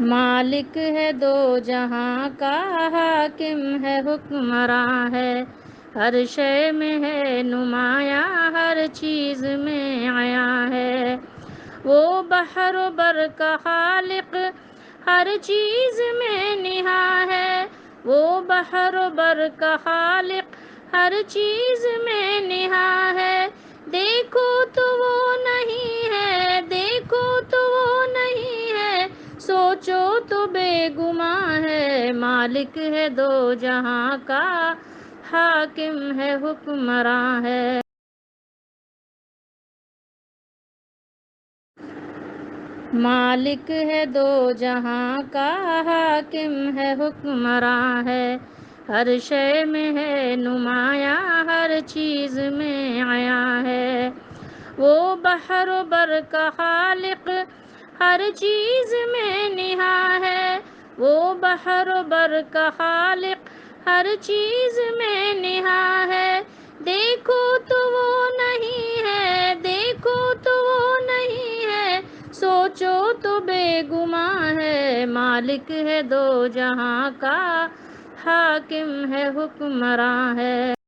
مالک ہے دو جہاں کا، حاکم ہے حکمراں ہے، ہر شے میں ہے نمایاں، ہر چیز میں عیاں ہے۔ وہ بحر و بر کا خالق، ہر چیز میں نہاں ہے۔ وہ بحر و بر کا خالق، ہر چیز میں نہاں ہے۔ دیکھو تو وہ نہیں ہے، دیکھو تو وہ نہیں ہے، سوچو تو بے گماں ہے۔ مالک ہے دو جہاں کا، حاکم ہے حکمراں ہے۔ مالک ہے دو جہاں کا، حاکم ہے حکمراں ہے، ہر شے میں ہے نمایاں، ہر چیز میں عیاں ہے۔ وہ بحر و بر کا خالق، ہر چیز میں نہاں ہے۔ وہ بحر و بر کا خالق، ہر چیز میں نہاں ہے۔ دیکھو تو وہ نہیں ہے، دیکھو تو وہ نہیں ہے، سوچو تو بے گماں ہے۔ مالک ہے دو جہاں کا، حاکم ہے حکمراں ہے۔